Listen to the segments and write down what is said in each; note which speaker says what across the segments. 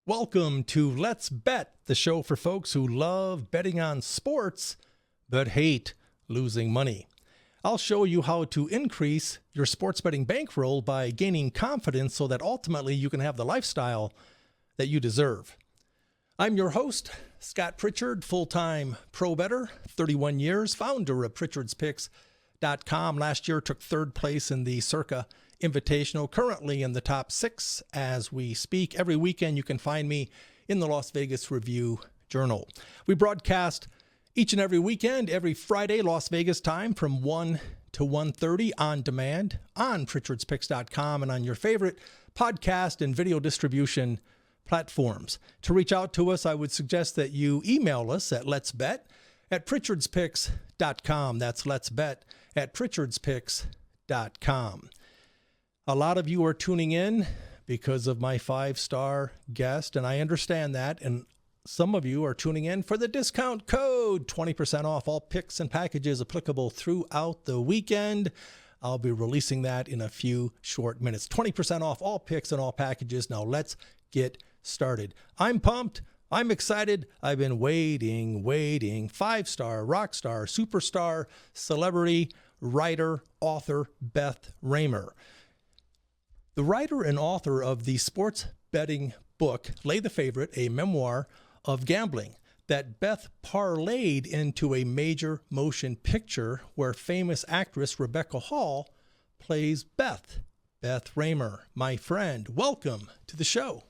Speaker 1: Welcome to Let's Bet, the show for folks who love betting on sports but hate losing money. I'll show you how to increase your sports betting bankroll by gaining confidence so that ultimately you can have the lifestyle that you deserve. I'm your host, Scott Pritchard, full-time pro bettor, 31 years, founder of pritchardspicks.com. Last year took third place in the Circa Invitational, currently in the top 6 as we speak. Every weekend you can find me in the Las Vegas Review-Journal. We broadcast each and every weekend, every Friday, Las Vegas time from 1 to 1:30 on demand on pritchardspicks.com and on your favorite podcast and video distribution platforms. To reach out to us, I would suggest that you email us at letsbet@pritchardspicks.com. That's letsbet@pritchardspicks.com. A lot of you are tuning in because of my 5-star guest, and I understand that. And some of you are tuning in for the discount code, 20% off all picks and packages applicable throughout the weekend. I'll be releasing that in a few short minutes. 20% off all picks and all packages. Now let's get started. I'm pumped. I'm excited. I've been waiting. 5-star, rock star, superstar, celebrity, writer, author, Beth Raymer. The writer and author of the sports betting book, Lay the Favorite, a memoir of gambling, that Beth parlayed into a major motion picture where famous actress Rebecca Hall plays Beth. Beth Raymer, my friend, welcome to the show.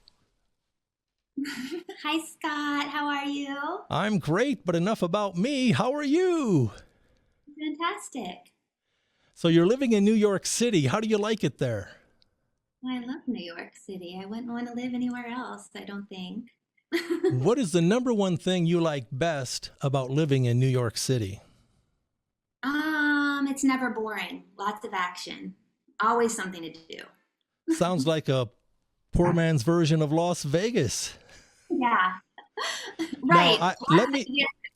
Speaker 2: Hi, Scott. How are you?
Speaker 1: I'm great, but enough about me. How are you?
Speaker 2: Fantastic.
Speaker 1: So you're living in New York City. How do you like it there?
Speaker 2: I love New York City. I wouldn't want to live anywhere else, I don't think.
Speaker 1: What is the number one thing you like best about living in New York City?
Speaker 2: It's never boring. Lots of action. Always something to do.
Speaker 1: Sounds like a poor man's version of Las Vegas.
Speaker 2: Yeah. Right.
Speaker 1: Now,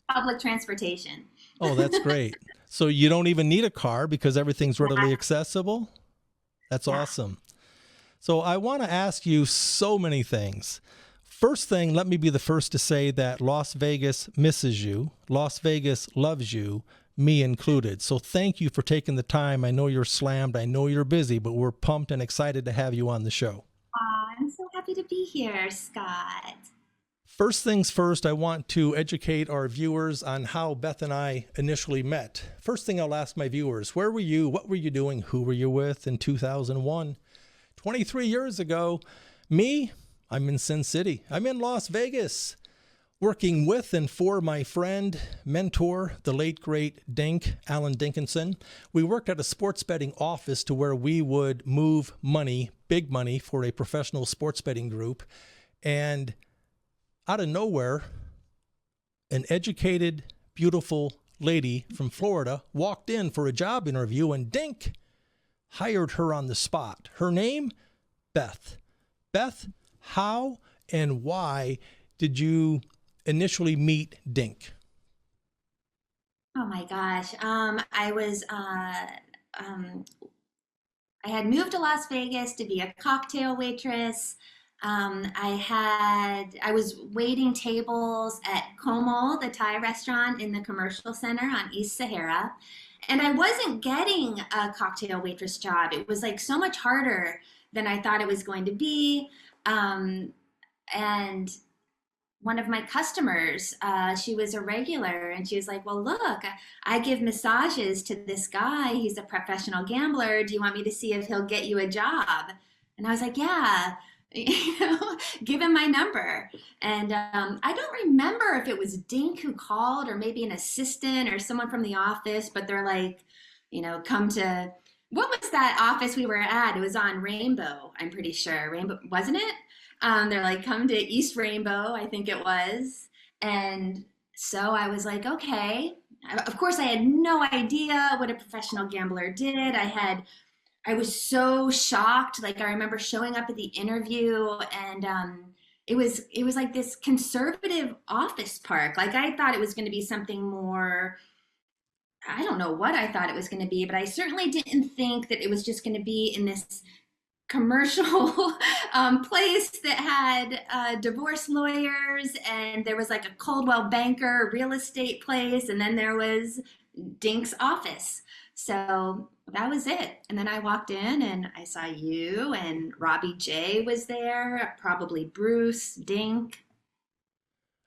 Speaker 2: Public transportation.
Speaker 1: Oh, that's great. So you don't even need a car because everything's readily accessible? That's awesome. So I want to ask you so many things. First thing, let me be the first to say that Las Vegas misses you. Las Vegas loves you, me included. So thank you for taking the time. I know you're slammed. I know you're busy, but we're pumped and excited to have you on the show.
Speaker 2: I'm so happy to be here, Scott.
Speaker 1: First things first, I want to educate our viewers on how Beth and I initially met. First thing I'll ask my viewers, where were you? What were you doing? Who were you with in 2001? 23 years ago, me, I'm in Sin City. I'm in Las Vegas, working with and for my friend, mentor, the late, great Dink, Alan Dinkinson. We worked at a sports betting office to where we would move money, big money, for a professional sports betting group. And out of nowhere, an educated, beautiful lady from Florida walked in for a job interview, and Dink hired her on the spot. Her name, Beth. Beth, how and why did you initially meet Dink?
Speaker 2: Oh my gosh. I had moved to Las Vegas to be a cocktail waitress. I was waiting tables at Como, the Thai restaurant in the commercial center on East Sahara. And I wasn't getting a cocktail waitress job. It was like so much harder than I thought it was going to be. And one of my customers, she was a regular, and she was like, well, look, I give massages to this guy. He's a professional gambler. Do you want me to see if he'll get you a job? And I was like, yeah, give him my number. And I don't remember if it was Dink who called or maybe an assistant or someone from the office, but they're like, come to, what was that office we were at? It was on Rainbow, I'm pretty sure. Rainbow, wasn't it? They're like, come to East Rainbow, I think it was. And so I was like, okay. Of course, I had no idea what a professional gambler did. I was so shocked. Like, I remember showing up at the interview, and it was like this conservative office park. Like, I thought it was going to be something more, I don't know what I thought it was going to be, but I certainly didn't think that it was just going to be in this commercial place that had divorce lawyers, and there was like a Coldwell Banker real estate place, and then there was Dink's office. So that was it. And then I walked in and I saw you, and Robbie J was there, probably Bruce, Dink.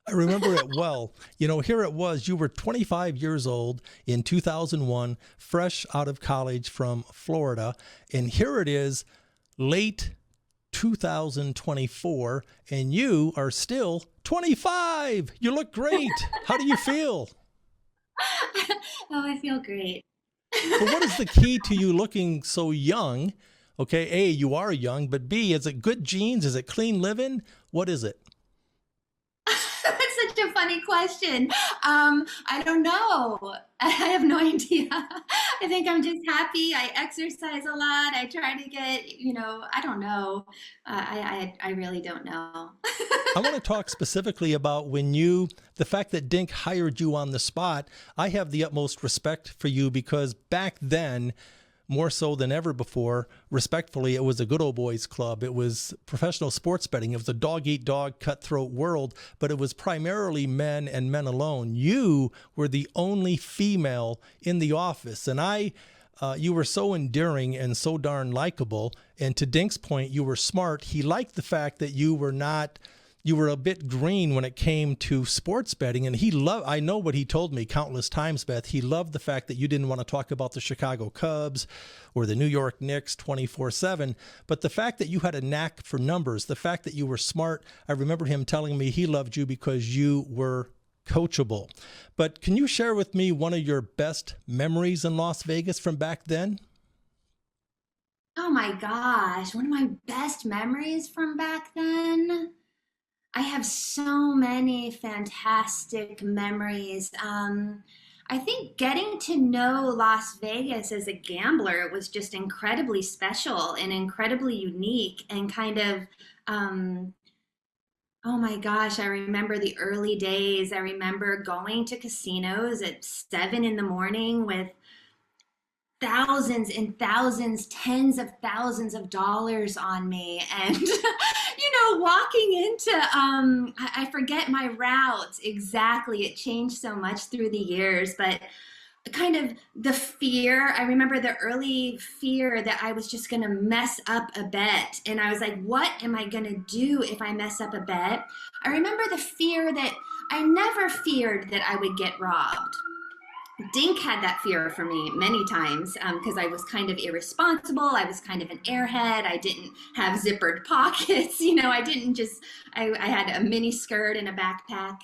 Speaker 1: I remember it well. Here it was. You were 25 years old in 2001, fresh out of college from Florida. And here it is, late 2024, and you are still 25. You look great. How do you feel?
Speaker 2: Oh, I feel great.
Speaker 1: So what is the key to you looking so young? Okay, A, you are young, but B, is it good genes? Is it clean living? What is it?
Speaker 2: That's such a funny question. I don't know. I have no idea. I think I'm just happy. I exercise a lot. I try to get, I don't know. I really don't know.
Speaker 1: I want to talk specifically about the fact that Dink hired you on the spot. I have the utmost respect for you because back then, more so than ever before, respectfully, it was a good old boys club. It was professional sports betting. It was a dog-eat-dog cutthroat world, but it was primarily men and men alone. You were the only female in the office, and you were so endearing and so darn likable. And to Dink's point, you were smart. He liked the fact that you were a bit green when it came to sports betting. And I know what he told me countless times, Beth. He loved the fact that you didn't want to talk about the Chicago Cubs or the New York Knicks 24/7. But the fact that you had a knack for numbers, the fact that you were smart, I remember him telling me he loved you because you were coachable. But can you share with me one of your best memories in Las Vegas from back then?
Speaker 2: Oh my gosh, one of my best memories from back then. I have so many fantastic memories. I think getting to know Las Vegas as a gambler was just incredibly special and incredibly unique and kind of, oh my gosh, I remember the early days. I remember going to casinos at 7 in the morning with thousands and thousands, tens of thousands of dollars on me. And, walking into, I forget my route exactly. It changed so much through the years, but kind of the fear. I remember the early fear that I was just going to mess up a bet. And I was like, what am I going to do if I mess up a bet? I remember the fear that I never feared that I would get robbed. Dink had that fear for me many times because I was kind of irresponsible. I was kind of an airhead. I didn't have zippered pockets. I had a mini skirt and a backpack.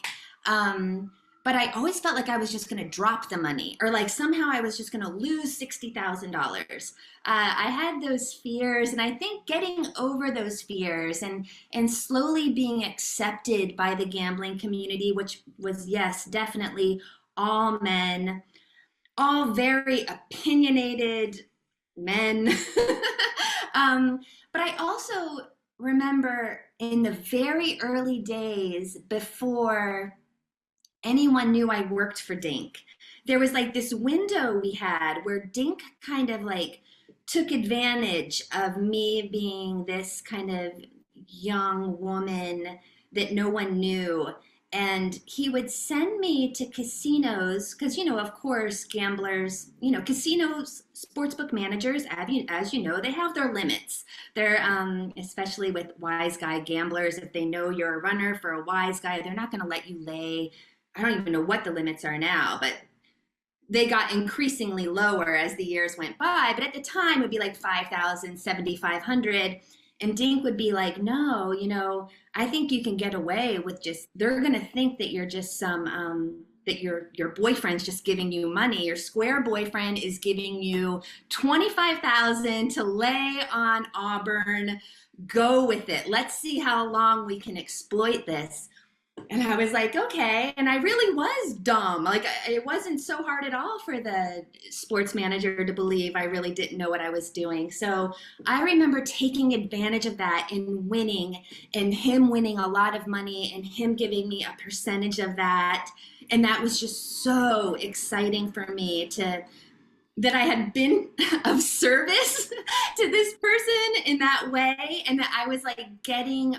Speaker 2: But I always felt like I was just going to drop the money or like somehow I was just going to lose $60,000. I had those fears, and I think getting over those fears and slowly being accepted by the gambling community, which was, yes, definitely all men, all very opinionated men. But I also remember in the very early days before anyone knew I worked for Dink, there was like this window we had where Dink kind of like took advantage of me being this kind of young woman that no one knew. And he would send me to casinos because, of course, gamblers, casinos, sportsbook managers, as you know, they have their limits. They're, especially with wise guy gamblers, if they know you're a runner for a wise guy, they're not going to let you lay. I don't even know what the limits are now, but they got increasingly lower as the years went by. But at the time, it would be like 5,000, 7,500. And Dink would be like, no, I think you can get away with they're going to think that you're just that your boyfriend's just giving you money. Your square boyfriend is giving you 25,000 to lay on Auburn. Go with it. Let's see how long we can exploit this. And I was like, okay. And I really was dumb. Like, it wasn't so hard at all for the sports manager to believe I really didn't know what I was doing. So I remember taking advantage of that and winning, and him winning a lot of money and him giving me a percentage of that. And that was just so exciting for me to that I had been of service to this person in that way, and that I was like getting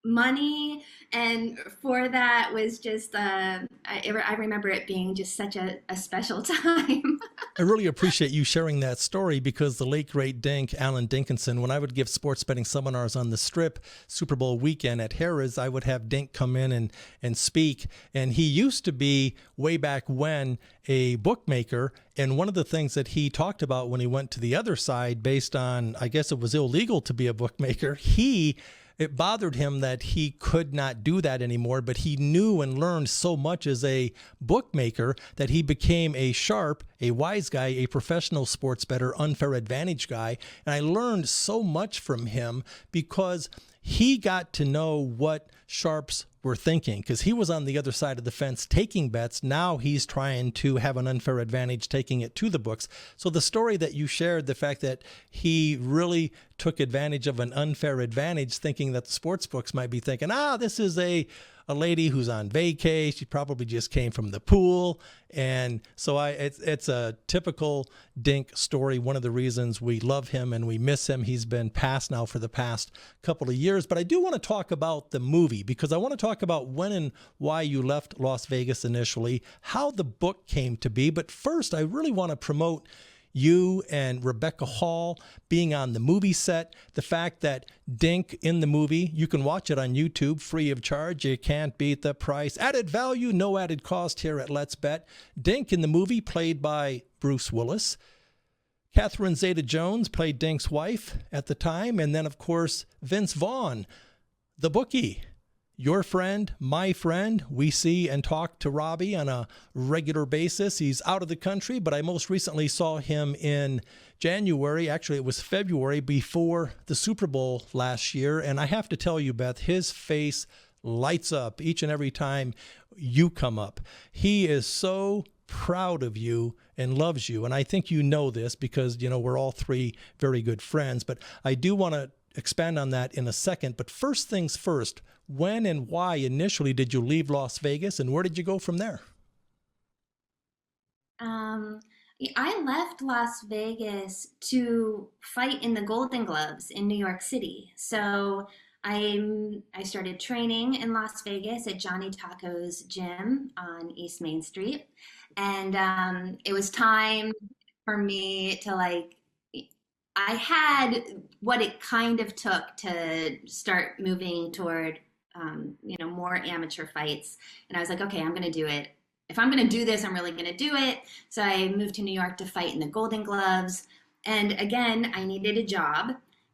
Speaker 2: money, and for that was just I remember it being just such a special time.
Speaker 1: I really appreciate you sharing that story, because the late great Dink, Alan Dinkinson, when I would give sports betting seminars on the Strip Super Bowl weekend at Harrah's, I would have Dink come in and speak. And he used to be, way back when, a bookmaker. And one of the things that he talked about when he went to the other side, based on, I guess it was illegal to be a bookmaker, it bothered him that he could not do that anymore, but he knew and learned so much as a bookmaker that he became a sharp, a wise guy, a professional sports bettor, unfair advantage guy. And I learned so much from him because he got to know what sharps were thinking, because he was on the other side of the fence taking bets. Now he's trying to have an unfair advantage, taking it to the books. So the story that you shared, the fact that he really took advantage of an unfair advantage, thinking that the sports books might be thinking, this is a lady who's on vacay. She probably just came from the pool. And so it's a typical Dink story. One of the reasons we love him and we miss him. He's been passed now for the past couple of years. But I do want to talk about the movie, because I want to talk about when and why you left Las Vegas initially, how the book came to be. But first, I really want to promote you and Rebecca Hall being on the movie set, the fact that Dink in the movie, you can watch it on YouTube free of charge. You can't beat the price. Added value, no added cost here at Let's Bet. Dink in the movie, played by Bruce Willis. Catherine Zeta-Jones played Dink's wife at the time. And then, of course, Vince Vaughn, the bookie. Your friend, my friend. We see and talk to Robbie on a regular basis. He's out of the country, but I most recently saw him in January. Actually, it was February, before the Super Bowl last year. And I have to tell you, Beth, his face lights up each and every time you come up. He is so proud of you and loves you. And I think you know this because, we're all three very good friends. But I do want to expand on that in a second. But first things first, when and why initially did you leave Las Vegas, and where did you go from there?
Speaker 2: I left Las Vegas to fight in the Golden Gloves in New York City. So I started training in Las Vegas at Johnny Taco's gym on East Main Street. And it was time for me to I had what it kind of took to start moving toward, more amateur fights. And I was like, okay, I'm going to do it. If I'm going to do this, I'm really going to do it. So I moved to New York to fight in the Golden Gloves. And again, I needed a job.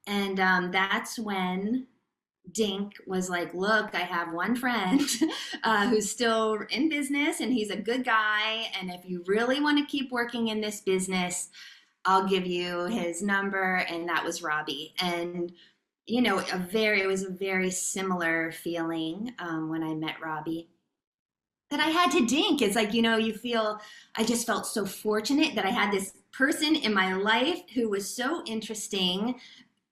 Speaker 2: And that's when Dink was like, look, I have one friend who's still in business, and he's a good guy. And if you really want to keep working in this business, I'll give you his number. And that was Robbie. And, it was a very similar feeling when I met Robbie that I had to Dink. It's like, I just felt so fortunate that I had this person in my life who was so interesting.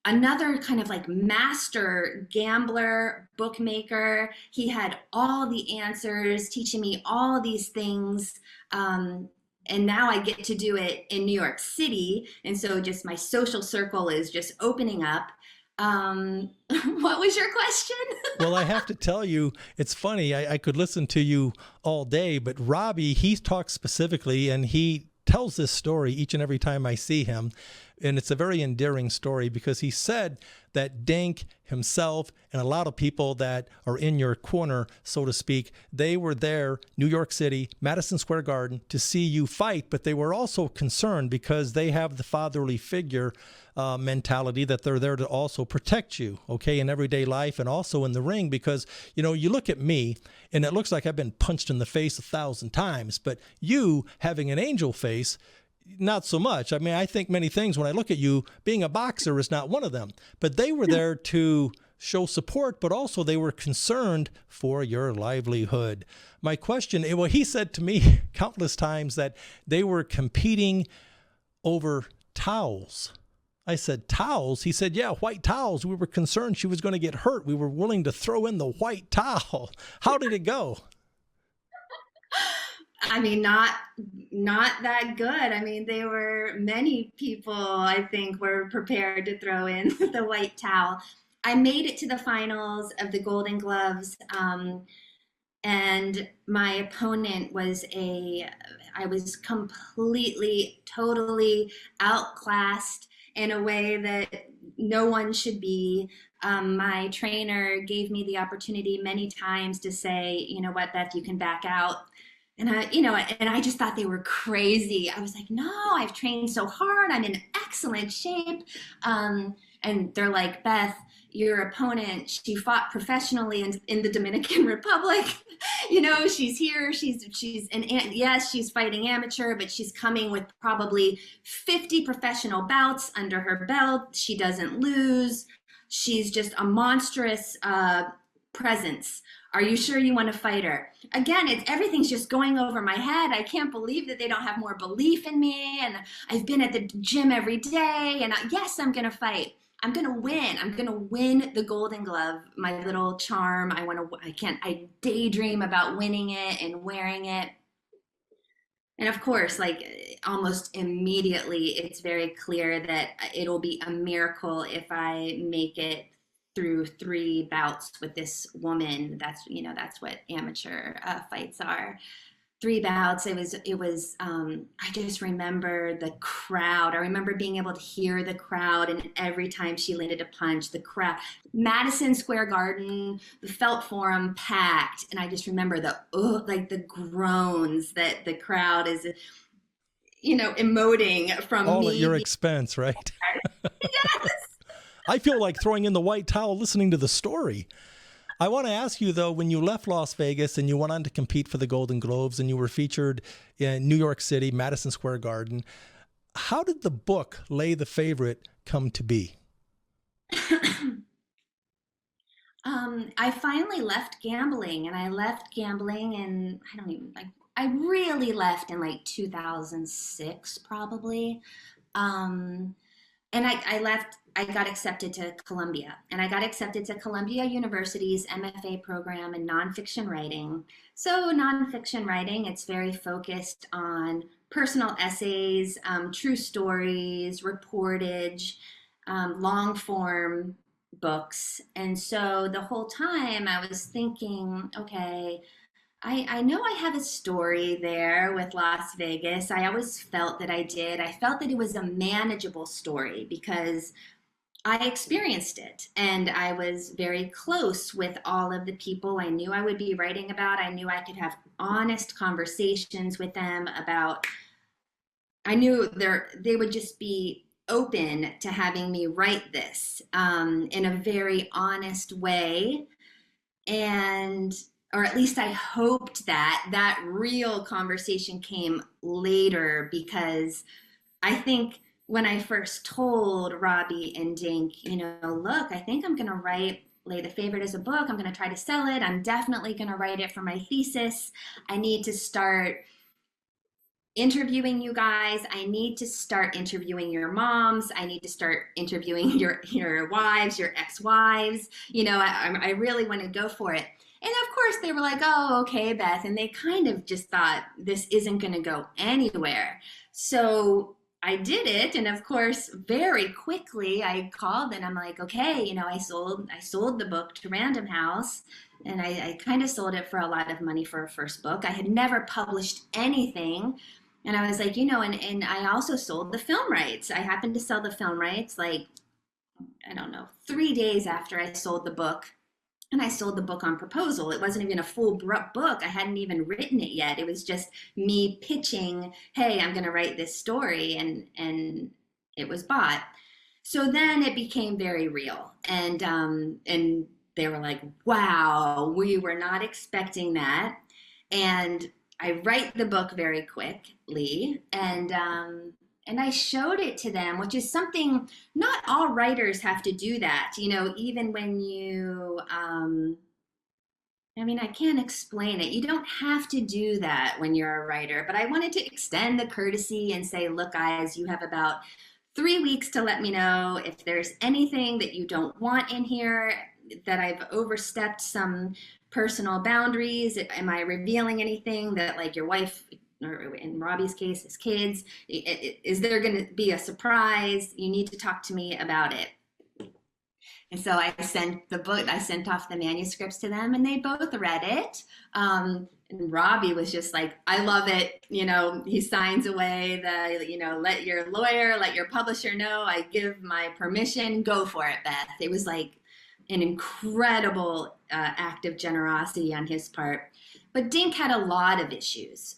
Speaker 2: Another kind of master gambler, bookmaker. He had all the answers, teaching me all these things. And now I get to do it in New York City. And so just my social circle is just opening up. What was your question?
Speaker 1: Well, I have to tell you, it's funny. I could listen to you all day, but Robbie, he talks specifically, and he tells this story each and every time I see him. And it's a very endearing story, because he said that Dink himself and a lot of people that are in your corner, so to speak, they were there, New York City, Madison Square Garden, to see you fight. But they were also concerned because they have the fatherly figure mentality that they're there to also protect you, okay, in everyday life and also in the ring. Because, you look at me and it looks like I've been punched in the face 1,000 times, but you having an angel face, not so much. I mean, I think many things when I look at you, being a boxer is not one of them. But they were there to show support, but also they were concerned for your livelihood. My question, well, he said to me countless times that they were competing over towels. I said, towels? He said, yeah, white towels. We were concerned she was going to get hurt. We were willing to throw in the white towel. How did it go?
Speaker 2: I mean, not that good. I mean, many people, I think, were prepared to throw in the white towel. I made it to the finals of the Golden Gloves, and my opponent I was completely, totally outclassed in a way that no one should be. My trainer gave me the opportunity many times to say, you know what, Beth, you can back out. And I just thought they were crazy. I was like, no, I've trained so hard. I'm in excellent shape. And they're like, Beth, your opponent, she fought professionally in the Dominican Republic. She's here. And yes, she's fighting amateur, but she's coming with probably 50 professional bouts under her belt. She doesn't lose. She's just a monstrous presence. Are you sure you want to fight her? Again, everything's just going over my head. I can't believe that they don't have more belief in me. And I've been at the gym every day. And yes, I'm going to fight. I'm going to win. I'm going to win the Golden Glove, my little charm. I daydream about winning it and wearing it. And of course, like almost immediately, it's very clear that it'll be a miracle if I make it through 3 bouts with this woman. That's what amateur fights are. 3 bouts. It was. I just remember the crowd. I remember being able to hear the crowd, and every time she landed a punch, the crowd, Madison Square Garden, the Felt Forum packed, and I just remember the groans that the crowd is, emoting from
Speaker 1: All
Speaker 2: me.
Speaker 1: at your expense, right?
Speaker 2: Yes.
Speaker 1: I feel like throwing in the white towel listening to the story. I want to ask you, though, when you left Las Vegas and you went on to compete for the Golden Globes and you were featured in New York City, Madison Square Garden, how did the book, Lay the Favorite, come to be?
Speaker 2: I finally left gambling, and I really left in like 2006, probably. And I got accepted to Columbia, and I got accepted to Columbia University's MFA program in nonfiction writing. So nonfiction writing, it's very focused on personal essays, true stories, reportage, long form books. And so the whole time I was thinking, okay, I know I have a story there with Las Vegas. I always felt that I did. I felt that it was a manageable story because I experienced it, and I was very close with all of the people I knew I would be writing about. I knew I could have honest conversations with them about, I knew they would just be open to having me write this in a very honest way. And or at least I hoped that real conversation came later, because I think when I first told Robbie and Dink, look, I think I'm going to write Lay the Favorite as a book. I'm going to try to sell it. I'm definitely going to write it for my thesis. I need to start interviewing you guys. I need to start interviewing your moms. I need to start interviewing your wives, your ex-wives. I really want to go for it. And of course they were like, oh, okay, Beth. And they kind of just thought this isn't going to go anywhere. So I did it. And of course, very quickly I called and I'm like, okay, I sold the book to Random House, and I kind of sold it for a lot of money for a first book. I had never published anything. And I was like, and I also sold the film rights. I happened to sell the film rights, like, I don't know, 3 days after I sold the book. And I sold the book on proposal. It wasn't even a full book. I hadn't even written it yet. It was just me pitching, hey, I'm going to write this story, and it was bought. So then it became very real. And they were like, wow, we were not expecting that. And I write the book very quickly, and I showed it to them, which is something not all writers have to do that. Even when you, I can't explain it. You don't have to do that when you're a writer, but I wanted to extend the courtesy and say, look, guys, you have about 3 weeks to let me know if there's anything that you don't want in here, that I've overstepped some personal boundaries? Am I revealing anything that, like, your wife, or in Robbie's case, his kids, is there going to be a surprise? You need to talk to me about it. And so I sent off the manuscripts to them, and they both read it. And Robbie was just like, I love it. He signs away let your publisher know I give my permission. Go for it, Beth. It was like an incredible act of generosity on his part. But Dink had a lot of issues.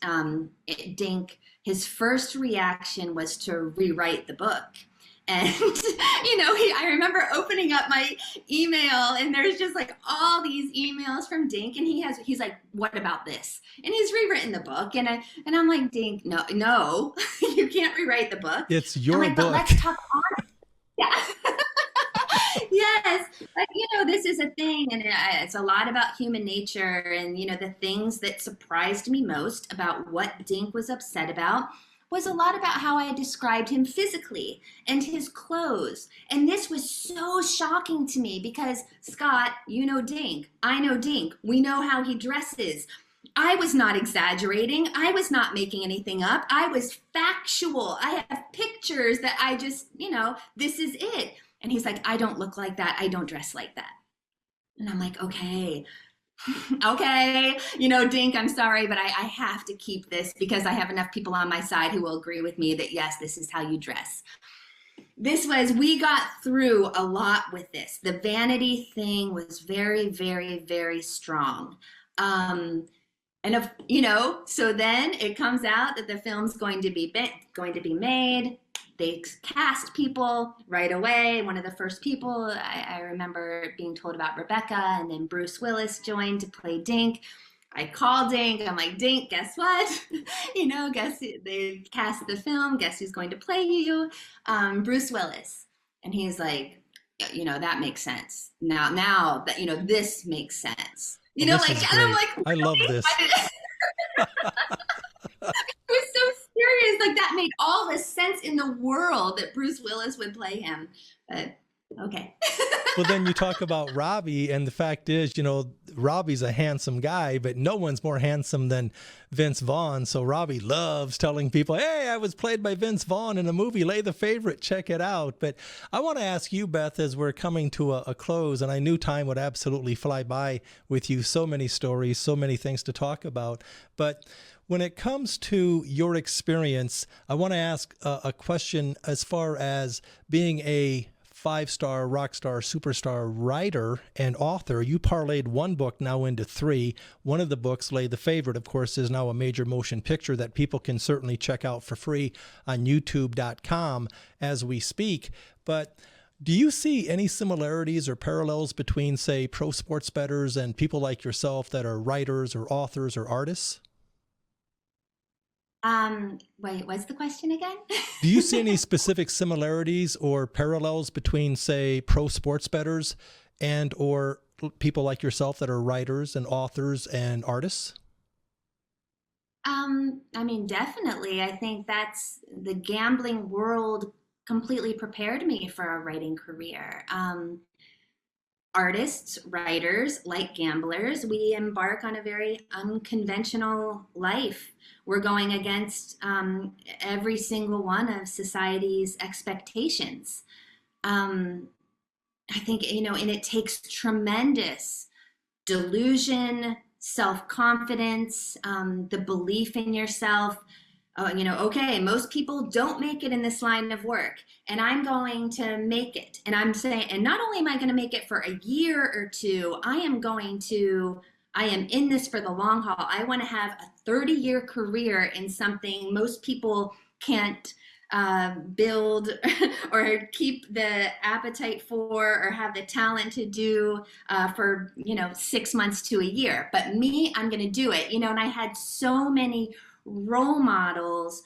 Speaker 2: Dink, his first reaction was to rewrite the book. And, I remember opening up my email, and there's just like all these emails from Dink, and he's like, what about this? And he's rewritten the book. And I'm like, Dink, no, you can't rewrite the book.
Speaker 1: It's your book.
Speaker 2: But let's talk on it. Yeah. Yes. But, this is a thing, and it's a lot about human nature. And, the things that surprised me most about what Dink was upset about was a lot about how I described him physically and his clothes. And this was so shocking to me because, Scott, you know Dink. I know Dink. We know how he dresses. I was not exaggerating. I was not making anything up. I was factual. I have pictures that I just, this is it. And he's like, I don't look like that. I don't dress like that. And I'm like, okay. Okay, Dink, I'm sorry, but I have to keep this because I have enough people on my side who will agree with me that, yes, this is how you dress. We got through a lot with this. The vanity thing was very, very, very strong. So then it comes out that the film's going to be made. They cast people right away. One of the first people, I remember being told about Rebecca, and then Bruce Willis joined to play Dink. I called Dink. I'm like, Dink, guess what? Guess they cast the film. Guess who's going to play you? Bruce Willis. And he's like, that makes sense. Now that, this makes sense. And I'm like,
Speaker 1: I love this.
Speaker 2: It was so serious. Like, that made all the sense in the world that Bruce Willis would play him. But okay.
Speaker 1: Well, then you talk about Robbie, and the fact is, Robbie's a handsome guy, but no one's more handsome than Vince Vaughn. So Robbie loves telling people, hey, I was played by Vince Vaughn in a movie, Lay the Favorite, check it out. But I want to ask you, Beth, as we're coming to a close, and I knew time would absolutely fly by with you, so many stories, so many things to talk about. But when it comes to your experience, I want to ask a question as far as being a 5-star, rock star, superstar writer and author. You parlayed one book now into 3. One of the books, Lay the Favorite, of course, is now a major motion picture that people can certainly check out for free on youtube.com as we speak. But do you see any similarities or parallels between, say, pro sports bettors and people like yourself that are writers or authors or artists?
Speaker 2: Wait, what's the question again?
Speaker 1: Do you see any specific similarities or parallels between, say, pro sports bettors and or people like yourself that are writers and authors and artists?
Speaker 2: Definitely. I think that's the gambling world completely prepared me for a writing career. Artists, writers, like gamblers, we embark on a very unconventional life. We're going against every single one of society's expectations. I think, and it takes tremendous delusion, self-confidence, the belief in yourself. Okay, most people don't make it in this line of work, and I'm going to make it. And I'm saying, and not only am I going to make it for a year or two, I am in this for the long haul. I want to have a 30-year career in something most people can't build or keep the appetite for or have the talent to do for 6 months to a year. But me, I'm going to do it. And I had so many role models,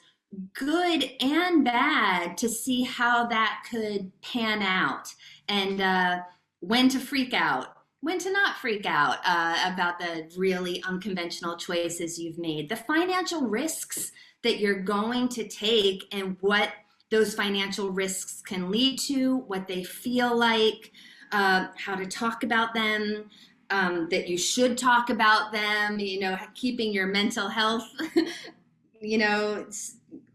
Speaker 2: good and bad, to see how that could pan out, and when to freak out, when to not freak out about the really unconventional choices you've made, the financial risks that you're going to take, and what those financial risks can lead to, what they feel like, how to talk about them. that you should talk about them, keeping your mental health, you know,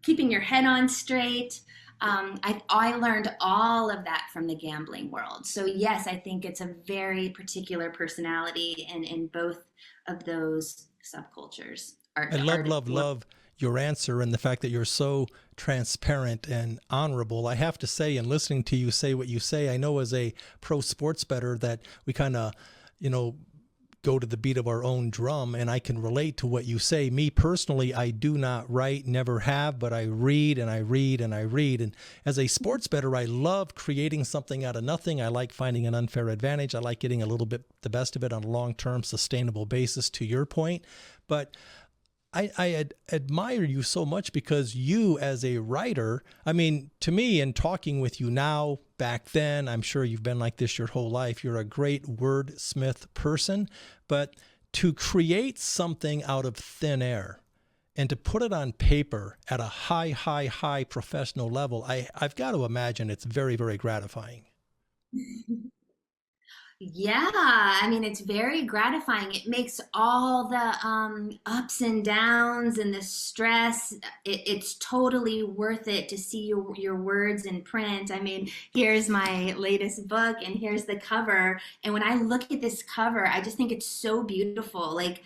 Speaker 2: keeping your head on straight. I learned all of that from the gambling world. So yes, I think it's a very particular personality in both of those subcultures.
Speaker 1: I love your answer and the fact that you're so transparent and honorable. I have to say, and listening to you say what you say, I know as a pro sports bettor that we kind of, go to the beat of our own drum, and I can relate to what you say. Me personally, I do not write, never have, but I read and I read and I read. And as a sports bettor, I love creating something out of nothing. I like finding an unfair advantage. I like getting a little bit the best of it on a long-term sustainable basis, to your point. But I admire you so much because you as a writer, I mean, to me, in talking with you now, back then, I'm sure you've been like this your whole life. You're a great wordsmith person, but to create something out of thin air and to put it on paper at a high professional level, I've got to imagine it's very, very gratifying.
Speaker 2: Yeah, I mean, it's very gratifying. It makes all the ups and downs and the stress, it's totally worth it to see your words in print. I mean, here's my latest book and here's the cover. And when I look at this cover, I just think it's so beautiful. Like,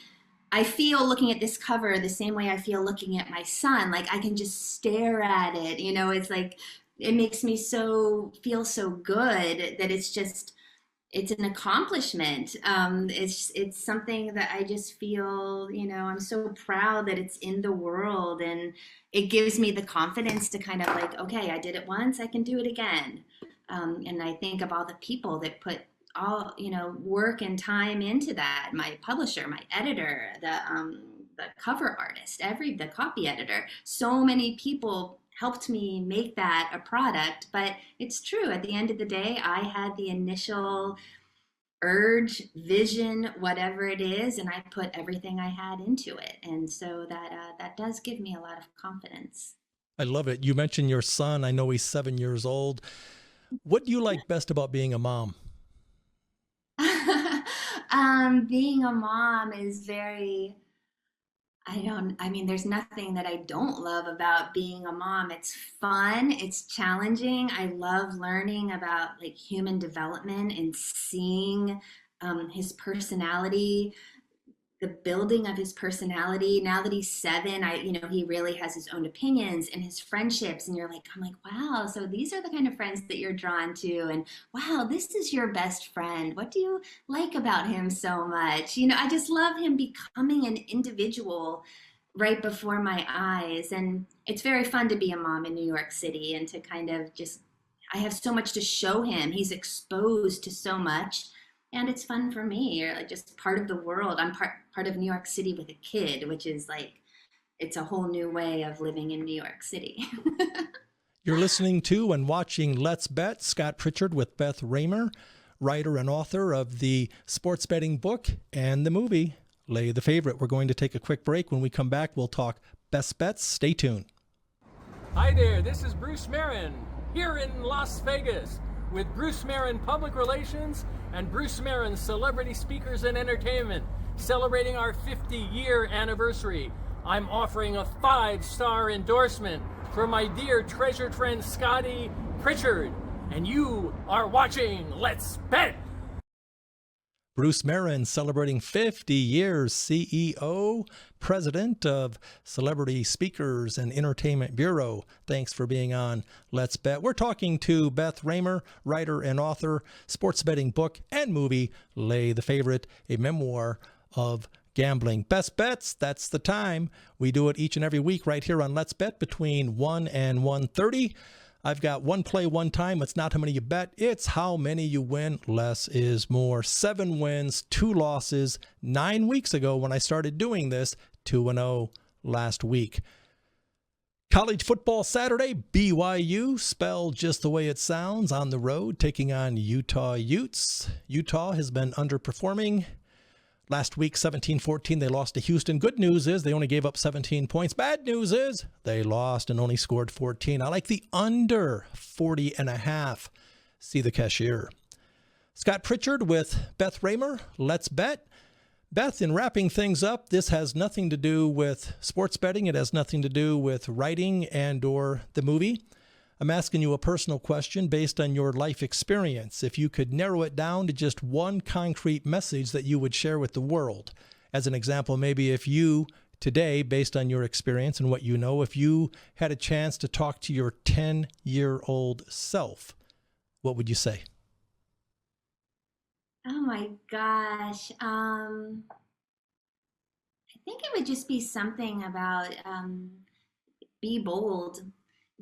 Speaker 2: I feel looking at this cover the same way I feel looking at my son. Like, I can just stare at it. It's like, it makes me feel so good that it's an accomplishment. It's something that I just feel, I'm so proud that it's in the world, and it gives me the confidence to kind of like, okay, I did it once, I can do it again. And I think of all the people that put all, work and time into that. My publisher, my editor, the cover artist, the copy editor, so many people helped me make that a product. But it's true, at the end of the day, I had the initial urge, vision, whatever it is, and I put everything I had into it. And so that does give me a lot of confidence.
Speaker 1: I love it. You mentioned your son. I know he's 7 years old. What do you like best about being a mom?
Speaker 2: Being a mom is very, there's nothing that I don't love about being a mom. It's fun. It's challenging. I love learning about like human development and seeing his personality, the building of his personality. Now that he's 7, he really has his own opinions and his friendships. And I'm like, wow, so these are the kind of friends that you're drawn to. And wow, this is your best friend. What do you like about him so much? I just love him becoming an individual right before my eyes. And it's very fun to be a mom in New York City and to kind of I have so much to show him. He's exposed to so much. And it's fun for me. You're like just part of the world. I'm part of New York City with a kid, which is like, it's a whole new way of living in New York City.
Speaker 1: You're listening to and watching Let's Bet. Scott Pritchard with Beth Raymer, writer and author of the sports betting book and the movie Lay the Favorite. We're going to take a quick break. When we come back, we'll talk best bets. Stay tuned.
Speaker 3: Hi there, this is Bruce Marin here in Las Vegas with Bruce Marin Public Relations and Bruce Marin Celebrity Speakers and Entertainment, celebrating our 50-year anniversary. I'm offering a 5-star endorsement for my dear treasured friend Scotty Pritchard, and you are watching Let's Bet.
Speaker 1: Bruce Marin celebrating 50 years, CEO, president of Celebrity Speakers and Entertainment Bureau. Thanks for being on Let's Bet. We're talking to Beth Raymer, writer and author, sports betting book and movie, Lay the Favorite, a memoir of gambling. Best bets, that's the time. We do it each and every week right here on Let's Bet between 1 and 1:30. I've got one play, one time. It's not how many you bet. It's how many you win. Less is more. 7 wins, 2 losses. 9 weeks ago when I started doing this, 2-0 last week. College football Saturday, BYU, spelled just the way it sounds, on the road, taking on Utah Utes. Utah has been underperforming. Last week, 17-14, they lost to Houston. Good news is they only gave up 17 points. Bad news is they lost and only scored 14. I like the under 40.5. See the cashier. Scott Pritchard with Beth Raymer. Let's bet. Beth, in wrapping things up, this has nothing to do with sports betting. It has nothing to do with writing and or the movie. I'm asking you a personal question based on your life experience. If you could narrow it down to just one concrete message that you would share with the world. As an example, maybe if you today, based on your experience and what you know, if you had a chance to talk to your 10-year-old self, what would you say?
Speaker 2: Oh my gosh. I think it would just be something about be bold.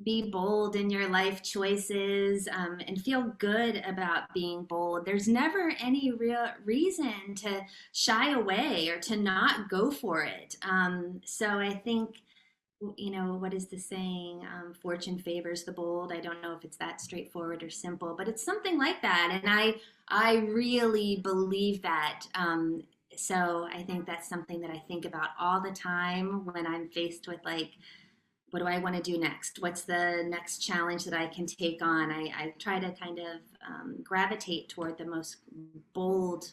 Speaker 2: Be bold in your life choices, and feel good about being bold. There's never any real reason to shy away or to not go for it. So I think, what is the saying? Fortune favors the bold. I don't know if it's that straightforward or simple, but it's something like that. And I really believe that. So I think that's something that I think about all the time when I'm faced with what do I want to do next? What's the next challenge that I can take on? I try to kind of gravitate toward the most bold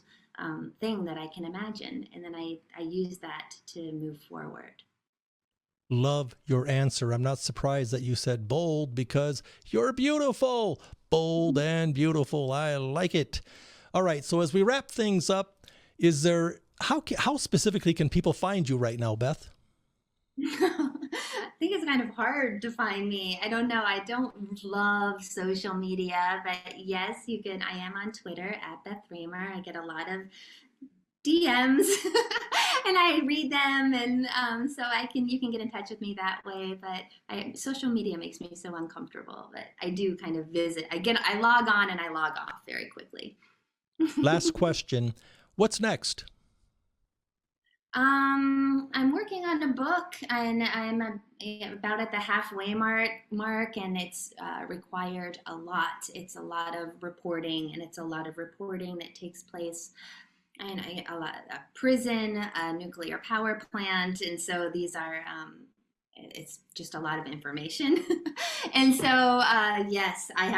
Speaker 2: thing that I can imagine. And then I use that to move forward.
Speaker 1: Love your answer. I'm not surprised that you said bold because you're beautiful. Bold and beautiful. I like it. All right. So as we wrap things up, how specifically can people find you right now, Beth?
Speaker 2: I think it's kind of hard to find me. I don't know. I don't love social media, but yes, you can. I am on Twitter at Beth Raymer. I get a lot of DMs and I read them, and so you can get in touch with me that way. But social media makes me so uncomfortable. But I do kind of visit. I log on and I log off very quickly.
Speaker 1: Last question. What's next?
Speaker 2: I'm working on a book, and I'm about at the halfway mark, and it's required a lot. It's a lot of reporting, and it's a lot of reporting that takes place in a prison, a nuclear power plant, and so these are it's just a lot of information. And so yes, I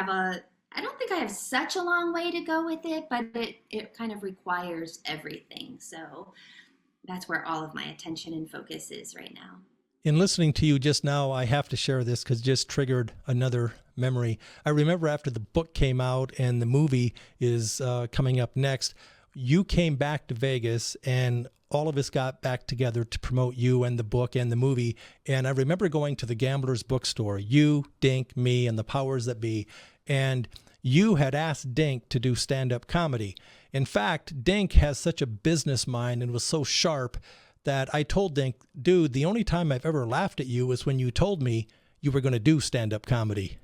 Speaker 2: don't think I have such a long way to go with it, but it kind of requires everything. So that's where all of my attention and focus is right now.
Speaker 1: In listening to you just now, I have to share this because it just triggered another memory. I remember after the book came out and the movie is coming up next, you came back to Vegas and all of us got back together to promote you and the book and the movie. And I remember going to the Gambler's Bookstore, you, Dink, me, and the powers that be. And you had asked Dink to do stand-up comedy. In fact, Dink has such a business mind and was so sharp that I told Dink, dude, the only time I've ever laughed at you was when you told me you were going to do stand-up comedy.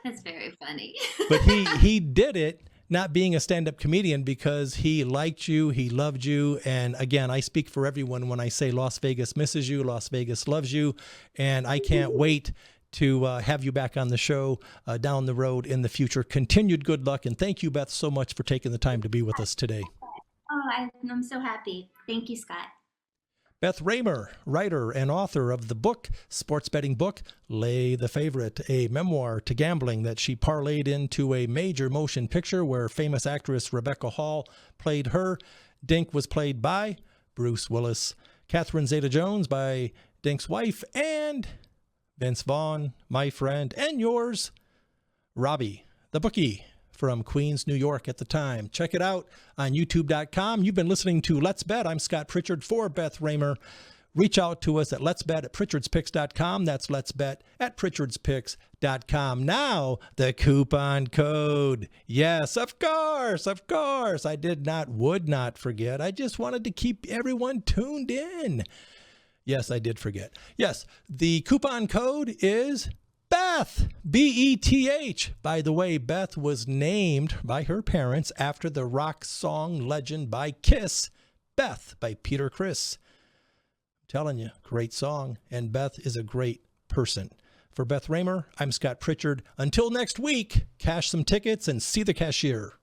Speaker 2: That's very funny.
Speaker 1: But he did it not being a stand-up comedian because he liked you, he loved you. And again, I speak for everyone when I say Las Vegas misses you, Las Vegas loves you. And I can't wait to have you back on the show down the road in the future. Continued good luck. And thank you, Beth, so much for taking the time to be with us today.
Speaker 2: Oh, I'm so happy. Thank you, Scott.
Speaker 1: Beth Raymer, writer and author of the book, sports betting book, Lay the Favorite, a memoir to gambling that she parlayed into a major motion picture where famous actress Rebecca Hall played her. Dink was played by Bruce Willis. Catherine Zeta-Jones by Dink's wife, and Vince Vaughn, my friend, and yours, Robbie, the bookie from Queens, New York at the time. Check it out on youtube.com. You've been listening to Let's Bet. I'm Scott Pritchard for Beth Raymer. Reach out to us at letsbet@pritchardspicks.com. That's letsbet@pritchardspicks.com. Now, the coupon code. Yes, of course. I would not forget. I just wanted to keep everyone tuned in. Yes, I did forget. Yes, the coupon code is Beth, B-E-T-H. By the way, Beth was named by her parents after the rock song legend by Kiss, Beth by Peter Criss. I'm telling you, great song, and Beth is a great person. For Beth Raymer, I'm Scott Pritchard. Until next week, cash some tickets and see the cashier.